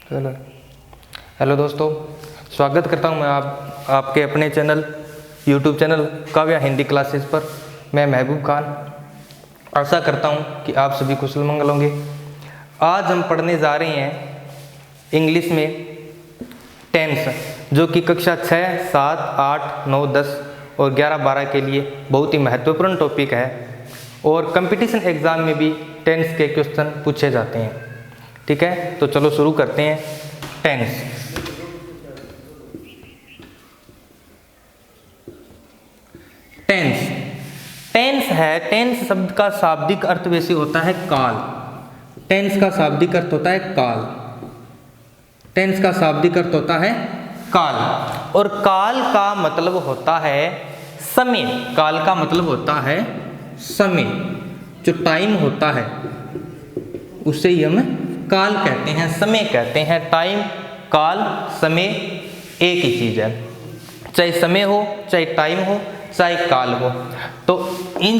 चलो, हेलो दोस्तों, स्वागत करता हूं मैं आपके अपने channel YouTube channel Kavya Hindi classes पर। मैं महबूब खान आशा करता हूं कि आप सभी कुशल मंगल होंगे। आज हम पढ़ने जा रहे हैं इंग्लिश में टेंस, जो कि कक्षा 6, 7, 8, 9, 10 और 11, 12 के लिए बहुत ही महत्वपूर्ण टॉपिक है और कंपटीशन एग्ज़ाम में भी टेंस के क्वेश्चन पूछे जाते हैं। ठीक है, तो चलो शुरू करते हैं। टेंस टेंस टेंस है, टेंस शब्द का शाब्दिक अर्थ वैसे होता है काल। टेंस का शाब्दिक अर्थ होता है काल। टेंस का शाब्दिक अर्थ होता है काल, और काल का मतलब होता है समय। काल का मतलब होता है समय, जो टाइम होता है उसे ही हम काल कहते हैं, समय कहते हैं। टाइम, काल, समय एक ही चीज है, चाहे समय हो, चाहे टाइम हो, चाहे काल हो। तो इन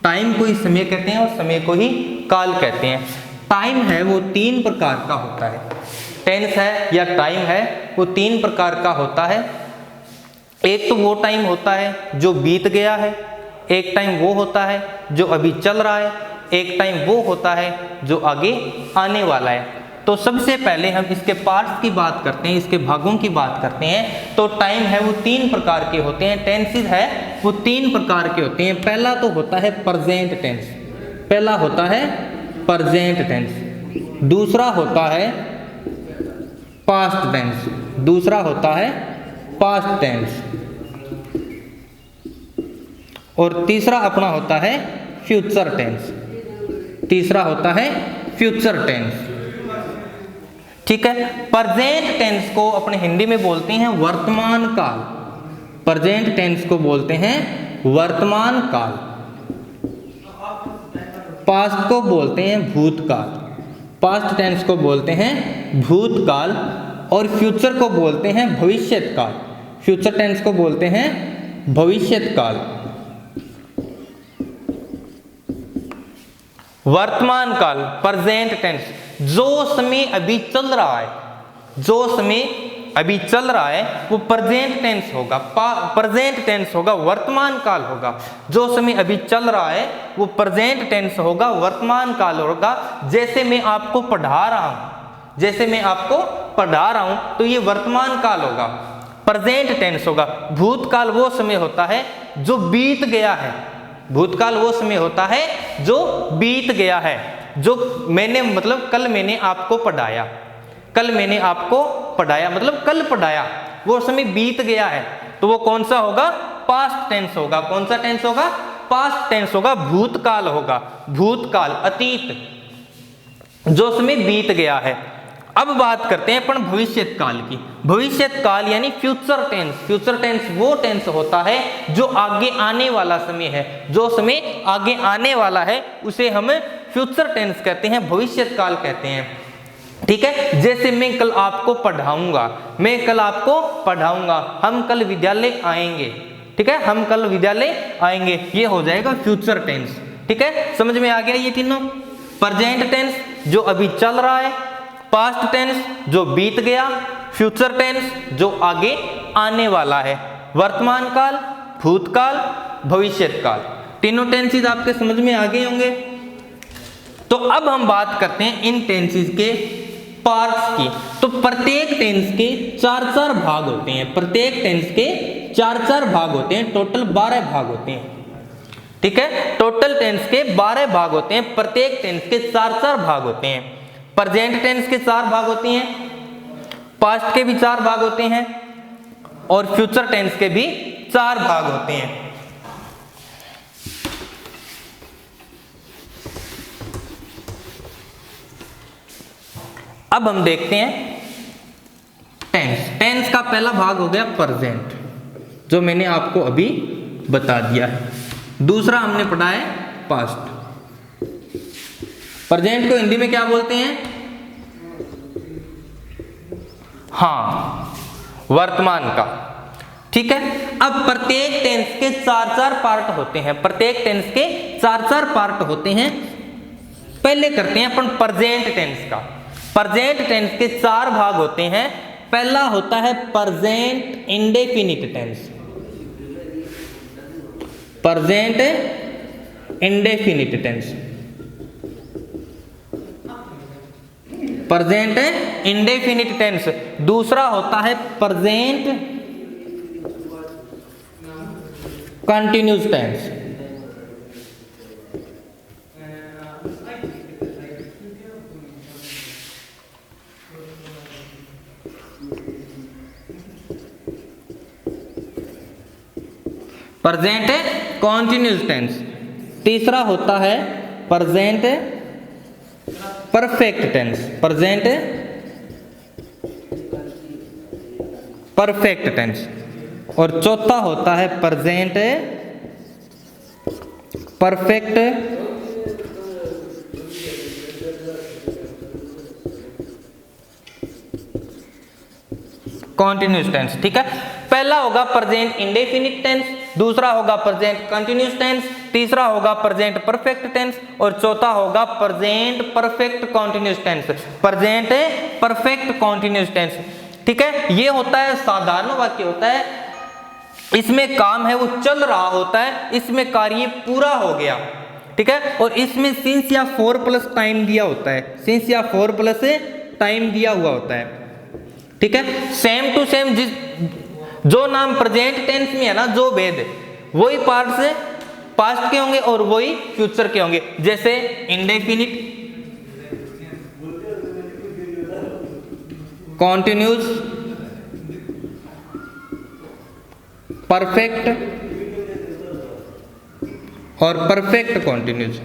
टाइम को ही समय कहते हैं और समय को ही काल कहते हैं। टाइम है वो 3 प्रकार का होता है। टेंस है या टाइम है वो 3 प्रकार का होता है। एक तो वो टाइम होता है जो बीत गया है, एक टाइम वो होता है जो अभी चल रहा है, एक टाइम वो होता है जो आगे आने वाला है। तो सबसे पहले हम इसके पार्ट्स की बात करते हैं, इसके भागों की बात करते हैं। तो टाइम है वो 3 प्रकार के होते हैं, टेंसेस है वो 3 प्रकार के होते हैं। पहला तो होता है प्रेजेंट टेंस, पहला होता है प्रेजेंट टेंस, दूसरा होता है पास्ट टेंस, दूसरा होता है पास्ट टेंस, और तीसरा अपना होता है फ्यूचर टेंस। तीसरा होता है फ्यूचर टेंस। ठीक है, प्रेजेंट टेंस को अपने हिंदी में बोलते हैं वर्तमान काल। प्रेजेंट टेंस को बोलते हैं वर्तमान काल। पास्ट को बोलते हैं भूतकाल, पास्ट टेंस को बोलते हैं भूतकाल, और फ्यूचर को बोलते हैं भविष्यत काल। फ्यूचर टेंस को बोलते हैं भविष्यत काल। वर्तमान काल, प्रेजेंट टेंस, जो समय अभी चल रहा है, जो समय अभी चल रहा है वो प्रेजेंट टेंस होगा, प्रेजेंट टेंस होगा, वर्तमान काल होगा। जो समय अभी चल रहा है वो प्रेजेंट टेंस होगा, वर्तमान काल होगा। जैसे मैं आपको पढ़ा रहा हूं, जैसे मैं आपको पढ़ा रहा हूं तो ये वर्तमान काल होगा, प्रेजेंट टेंस होगा। भूतकाल वो समय होता है जो बीत गया है, भूतकाल वो समय होता है जो बीत गया है। जो मैंने मतलब कल मैंने आपको पढ़ाया, कल मैंने आपको पढ़ाया मतलब कल पढ़ाया, वो समय बीत गया है, तो वो कौन सा होगा? पास्ट टेंस होगा। कौन सा टेंस होगा? पास्ट टेंस होगा, भूतकाल होगा। भूतकाल, अतीत, जो समय बीत गया है। अब बात करते हैं अपन भविष्यत काल की। भविष्यत काल यानी फ्यूचर टेंस। फ्यूचर टेंस वो टेंस होता है जो आगे आने वाला समय है, जो समय आगे आने वाला है उसे हम फ्यूचर टेंस कहते हैं, भविष्यत काल कहते हैं। ठीक है, जैसे मैं कल आपको पढ़ाऊंगा, मैं कल आपको पढ़ाऊंगा, हम कल विद्यालय आएंगे। ठीक है, हम कल विद्यालय आएंगे, ये हो जाएगा फ्यूचर टेंस। ठीक है, समझ में आ गया ये तीनों? प्रेजेंट टेंस जो अभी चल रहा है, पास्ट टेंस जो बीत गया, फ्यूचर टेंस जो आगे आने वाला है, वर्तमान काल, भूतकाल, भविष्यत काल। तीनों टेंसेस आपके समझ में आ गए होंगे। तो अब हम बात करते हैं इन टेंसेस के पार्ट्स की। तो प्रत्येक टेंस के 4-4 भाग होते हैं, प्रत्येक टेंस के 4-4 भाग होते हैं, टोटल 12 भाग होते हैं। ठीक है, टोटल टेंस के 12 भाग होते हैं, प्रत्येक टेंस के 4-4 भाग होते हैं। प्रेजेंट टेंस के 4 भाग होते हैं, पास्ट के भी 4 भाग होते हैं, और फ्यूचर टेंस के भी 4 भाग होते हैं। अब हम देखते हैं टेंस। टेंस का पहला भाग हो गया प्रेजेंट, जो मैंने आपको अभी बता दिया है। दूसरा हमने पढ़ा है पास्ट। प्रेजेंट को हिंदी में क्या बोलते हैं? हाँ, वर्तमान का। ठीक है, अब प्रत्येक टेंस के 4-4 पार्ट होते हैं, प्रत्येक टेंस के 4-4 पार्ट होते हैं। पहले करते हैं अपन प्रेजेंट टेंस का। प्रेजेंट टेंस के 4 भाग होते हैं। पहला होता है present indefinite tense, present indefinite tense, present indefinite tense. दूसरा होता है present continuous tense, present continuous tense. तीसरा होता है present perfect tense, present perfect tense. और चौथा होता है प्रेजेंट परफेक्ट कॉन्टिन्यूस टेंस। ठीक है, पहला होगा प्रेजेंट इंडेफिनिट टेंस, दूसरा होगा प्रेजेंट कंटिन्यूस टेंस, तीसरा होगा प्रेजेंट परफेक्ट टेंस और चौथा होगा present perfect continuous tense, present perfect continuous tense. ठीक है, ये होता है साधारण वाक्य होता है, इसमें काम है वो चल रहा होता है, इसमें कार्य पूरा हो गया। ठीक है, और इसमें सिंस या फॉर प्लस टाइम दिया होता है, सिंस या फॉर प्लस टाइम दिया हुआ होता है। ठीक है, सेम टू सेम जो नाम प्रेजेंट टेंस में है ना, जो भेद वही पार्ट्स पास्ट के होंगे और वही फ्यूचर के होंगे। जैसे इंडेफिनिट, कॉन्टिन्यूस, परफेक्ट और perfect continuous.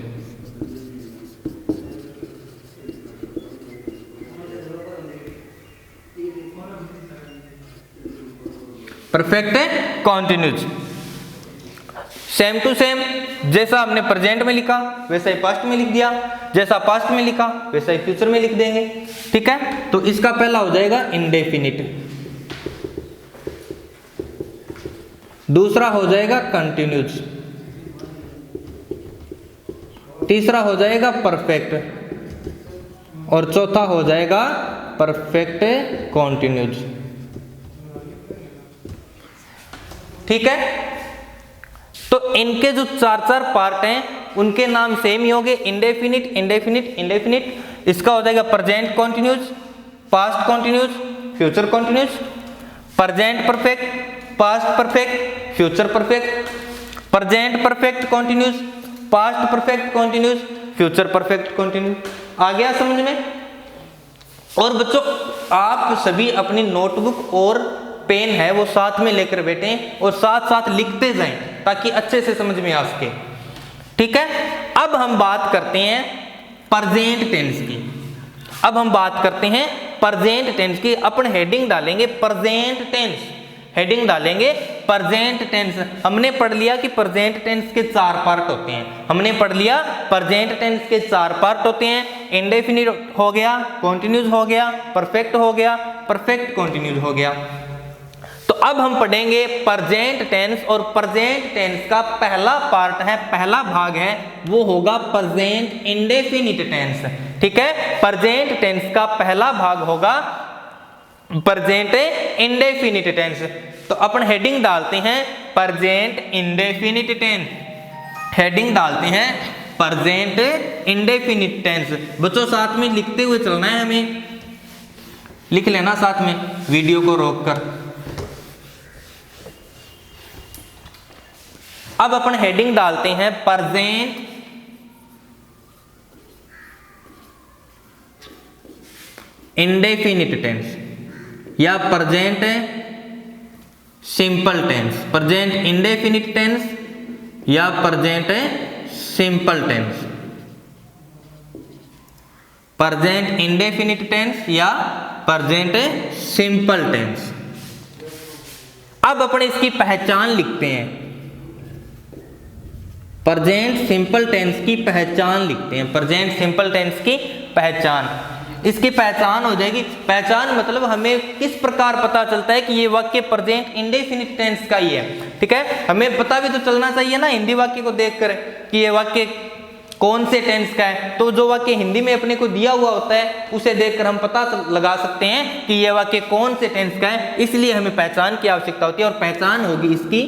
Perfect continuous same to same, जैसा हमने प्रेजेंट में लिखा वैसा ही पास्ट में लिख दिया, जैसा पास्ट में लिखा वैसा ही फ्यूचर में लिख देंगे। ठीक है, तो इसका पहला हो जाएगा इंडेफिनिट, दूसरा हो जाएगा कंटिन्यूस, तीसरा हो जाएगा परफेक्ट और चौथा हो जाएगा परफेक्ट कॉन्टिन्यूस। ठीक है, तो इनके जो 4 पार्ट हैं उनके नाम सेम ही होंगे, इंडेफिनिट इंडेफिनिट इंडेफिनिट। इसका हो जाएगा present continuous, past continuous, future continuous, present perfect, past perfect, future perfect, present perfect continuous, past perfect continuous, future perfect continuous. आ गया समझ में? और बच्चों आप सभी अपनी नोटबुक और पेन है वो साथ में लेकर बैठें और साथ साथ लिखते जाएं ताकि अच्छे से समझ में आ सके। ठीक है, अब हम बात करते हैं प्रेजेंट टेंस की। अब हम बात करते हैं प्रेजेंट टेंस की। अपन हेडिंग डालेंगे प्रेजेंट टेंस, हेडिंग डालेंगे प्रेजेंट टेंस। हमने पढ़ लिया कि प्रेजेंट टेंस के 4 पार्ट होते हैं, हमने पढ़ लिया प्रेजेंट टेंस के 4 पार्ट होते हैं। इंडेफिनिट हो गया, कॉन्टिन्यूस हो गया, परफेक्ट हो गया, परफेक्ट कॉन्टिन्यूस हो गया। तो अब हम पढ़ेंगे प्रेजेंट टेंस और प्रेजेंट टेंस का पहला पार्ट है, पहला भाग है वो होगा प्रेजेंट इंडेफिनिट टेंस। ठीक है, प्रेजेंट टेंस का पहला भाग होगा प्रेजेंट इंडेफिनिट टेंस। तो अपन हेडिंग डालते हैं प्रेजेंट इंडेफिनिट टेंस, हेडिंग डालते हैं प्रेजेंट इंडेफिनिट टेंस। बच्चों साथ में लिखते हुए चलना है, हमें लिख लेना साथ में वीडियो को रोककर। अब अपन हेडिंग डालते हैं प्रेजेंट इंडेफिनिट टेंस या present simple tense, present indefinite tense या present simple tense, present indefinite tense या प्रेजेंट सिंपल टेंस। अब अपन इसकी पहचान लिखते हैं, प्रेजेंट सिंपल टेंस की पहचान लिखते हैं, प्रेजेंट सिंपल टेंस की पहचान। इसकी पहचान हो जाएगी, पहचान मतलब हमें किस प्रकार पता चलता है कि ये वाक्य प्रेजेंट इंडेफिनिट टेंस का ही है। ठीक है, हमें पता भी तो चलना चाहिए ना हिंदी वाक्य को देखकर कि ये वाक्य कौन से टेंस का है। तो जो वाक्य हिंदी में अपने को दिया हुआ होता है उसे देखकर हम पता लगा सकते हैं कि यह वाक्य कौन से टेंस का है, इसलिए हमें पहचान की आवश्यकता होती है। और पहचान होगी इसकी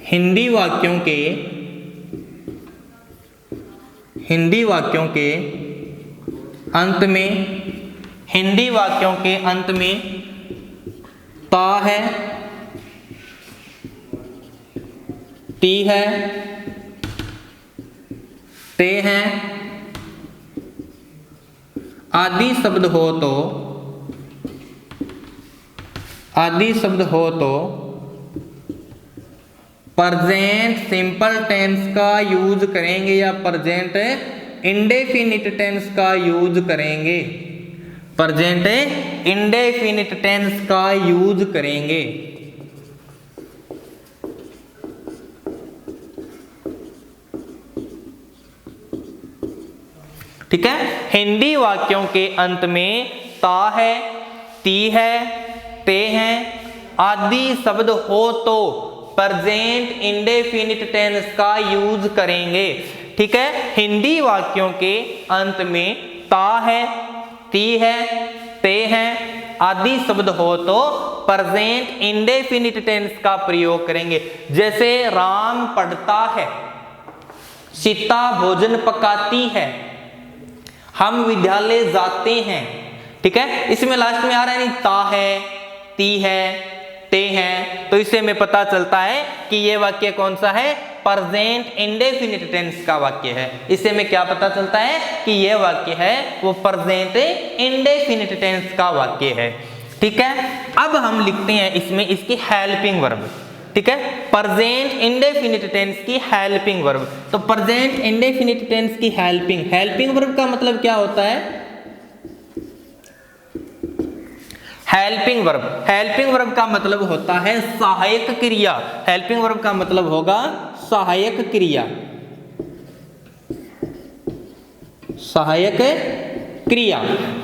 हिंदी वाक्यों के अंत में ता है, ती है, ते हैं आदि शब्द हो तो प्रेजेंट सिंपल टेंस का यूज करेंगे या प्रेजेंट इंडेफिनिट टेंस का यूज करेंगे। प्रेजेंट इंडेफिनिट टेंस का यूज करेंगे। ठीक है, हिंदी वाक्यों के अंत में ता है, ती है, ते हैं आदि शब्द हो तो प्रेजेंट इंडेफिनिट टेंस का यूज करेंगे। ठीक है, हिंदी वाक्यों के अंत में ता है, ती है, ते हैं आदि शब्द हो तो प्रेजेंट इंडेफिनिट टेंस का प्रयोग करेंगे। जैसे राम पढ़ता है, सीता भोजन पकाती है, हम विद्यालय जाते हैं। ठीक है, इसमें लास्ट में आ रहा है नहीं ता है, ती है, ते हैं, तो इससे हमें पता चलता है कि ये वाक्य कौन सा है, प्रेजेंट इंडेफिनिट टेंस का वाक्य है। इससे हमें क्या पता चलता है कि ये वाक्य है वो प्रेजेंट इंडेफिनिट टेंस का वाक्य है। ठीक है, अब हम लिखते हैं इसमें इसकी हेल्पिंग वर्ब। ठीक है, प्रेजेंट इंडेफिनिट टेंस की हेल्पिंग वर्ब। तो प्रेजेंट इंडेफिनिट टेंस की हेल्पिंग वर्ब का मतलब क्या होता है, हेल्पिंग वर्ब का मतलब होता है सहायक क्रिया। हेल्पिंग वर्ब का मतलब होगा सहायक क्रिया।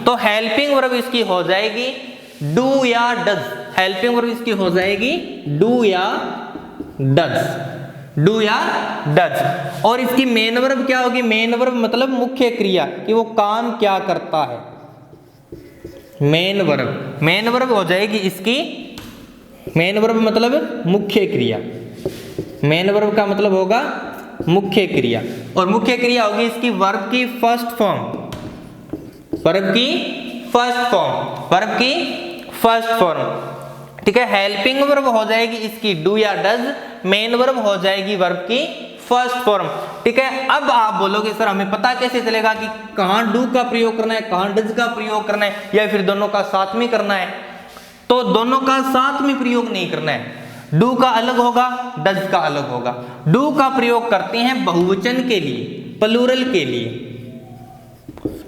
तो हेल्पिंग वर्ब इसकी हो जाएगी डू या डज। हेल्पिंग वर्ब इसकी हो जाएगी डू या डज। और इसकी मेन वर्ब क्या होगी, मेन वर्ब मतलब मुख्य क्रिया, कि वो काम क्या करता है। मेन वर्ब हो जाएगी इसकी, मेन वर्ब मतलब मुख्य क्रिया। मेन वर्ब का मतलब होगा मुख्य क्रिया, और मुख्य क्रिया होगी इसकी वर्ब की फर्स्ट फॉर्म। ठीक है, हेल्पिंग वर्ब हो जाएगी इसकी डू या डज, मेन वर्ब हो जाएगी वर्ब की फर्स्ट फॉर्म। ठीक है, अब आप बोलोगे सर हमें पता कैसे चलेगा कि कहां डू का प्रयोग करना है, कहां डज का प्रयोग करना है, या फिर दोनों का साथ में करना है। तो दोनों का साथ में प्रयोग नहीं करना है, डू का अलग होगा, डज का अलग होगा। डू का प्रयोग करते हैं बहुवचन के लिए, प्लूरल के लिए।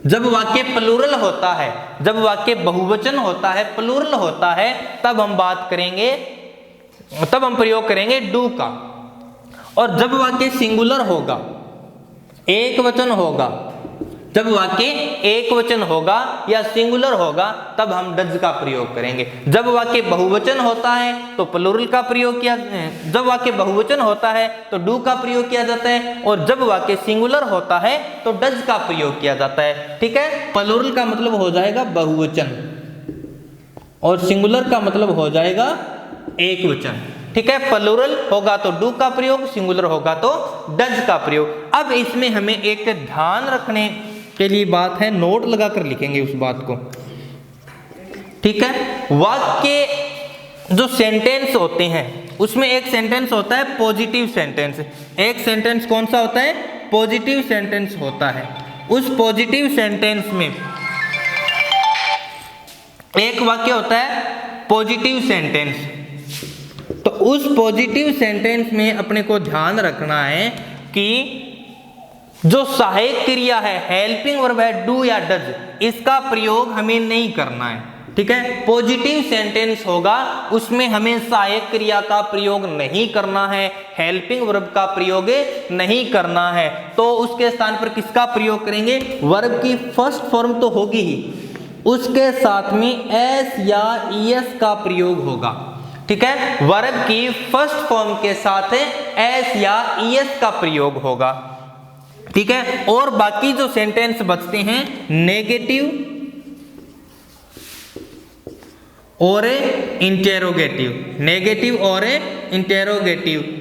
जब वाक्य प्लूरल होता है, जब वाक्य बहुवचन होता है, प्लूरल होता है, तब हम प्रयोग करेंगे डू का। और जब वाक्य सिंगुलर होगा, एक वचन होगा, जब वाक्य एक वचन होगा या सिंगुलर होगा, तब हम डज का प्रयोग करेंगे। जब वाक्य बहुवचन होता है तो प्लूरल का प्रयोग किया, जब वाक्य बहुवचन होता है तो डू का प्रयोग किया जाता है, और जब वाक्य सिंगुलर होता है तो डज का प्रयोग किया जाता है। ठीक है, प्लूरल का मतलब हो जाएगा बहुवचन और सिंगुलर का मतलब हो जाएगा एक वचन। ठीक है, प्लूरल होगा तो डू का प्रयोग, सिंगुलर होगा तो डज का प्रयोग। अब इसमें हमें एक ध्यान रखने के लिए बात है, नोट लगाकर लिखेंगे उस बात को। ठीक है, वाक्य जो सेंटेंस होते हैं उसमें एक सेंटेंस होता है पॉजिटिव सेंटेंस। एक सेंटेंस कौन सा होता है, पॉजिटिव सेंटेंस होता है। उस पॉजिटिव सेंटेंस में एक वाक्य होता है पॉजिटिव सेंटेंस। तो उस पॉजिटिव सेंटेंस में अपने को ध्यान रखना है कि जो सहायक क्रिया है, हेल्पिंग वर्ब है डू या डज, इसका प्रयोग हमें नहीं करना है। ठीक है, पॉजिटिव सेंटेंस होगा उसमें हमें सहायक क्रिया का प्रयोग नहीं करना है, हेल्पिंग वर्ब का प्रयोग नहीं करना है। तो उसके स्थान पर किसका प्रयोग करेंगे, वर्ब की फर्स्ट फॉर्म तो होगी ही, उसके साथ में एस या ईएस का प्रयोग होगा। ठीक है, वर्ब की फर्स्ट फॉर्म के साथ एस या ईएस का प्रयोग होगा। ठीक है, और बाकी जो सेंटेंस बचते हैं नेगेटिव और इंटेरोगेटिव, नेगेटिव और इंटेरोगेटिव,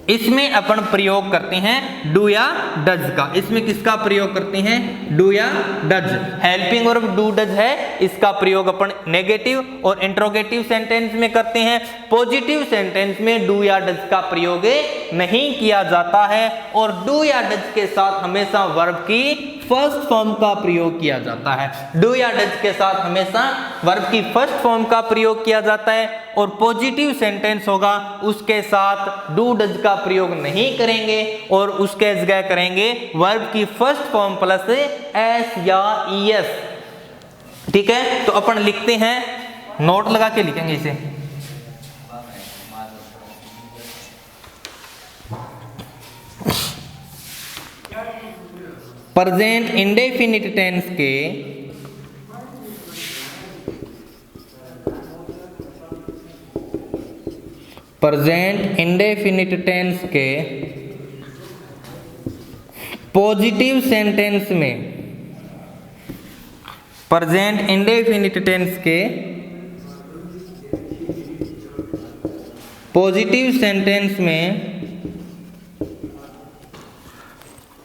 इसमें अपन प्रयोग करते हैं डू या डज का। इसमें किसका प्रयोग करते हैं? डू या does. Helping verb do does है, इसका प्रयोग अपन नेगेटिव और इंट्रोगेटिव सेंटेंस में करते हैं। पॉजिटिव सेंटेंस में डू या डज का प्रयोग नहीं किया जाता है, और डू या डज के साथ हमेशा वर्ब की फर्स्ट फॉर्म का प्रयोग किया जाता है। डू या डज के साथ हमेशा वर्ब की फर्स्ट फॉर्म का प्रयोग किया जाता है, और पॉजिटिव सेंटेंस होगा उसके साथ डू डज का प्रयोग नहीं करेंगे, और उसके जगह करेंगे वर्ब की फर्स्ट फॉर्म प्लस एस या ईएस। ठीक है, तो अपन लिखते हैं, नोट लगा के लिखेंगे इसे। प्रेजेंट इंडेफिनिट टेंस के प्रेजेंट इंडेफिनिट टेंस के पॉजिटिव सेंटेंस में, प्रेजेंट इंडेफिनिट टेंस के पॉजिटिव सेंटेंस में,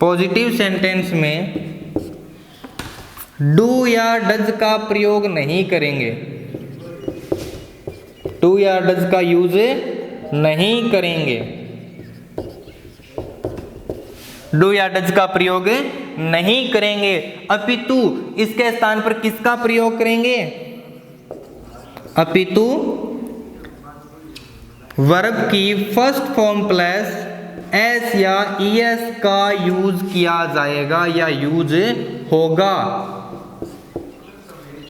पॉजिटिव सेंटेंस में डू या डज का प्रयोग नहीं करेंगे, डू या डज का यूज नहीं करेंगे, डू या डज का प्रयोग नहीं करेंगे, अपितु इसके स्थान पर किसका प्रयोग करेंगे? अपितु वर्ब की फर्स्ट फॉर्म प्लस एस या ईएस का यूज किया जाएगा या यूज होगा।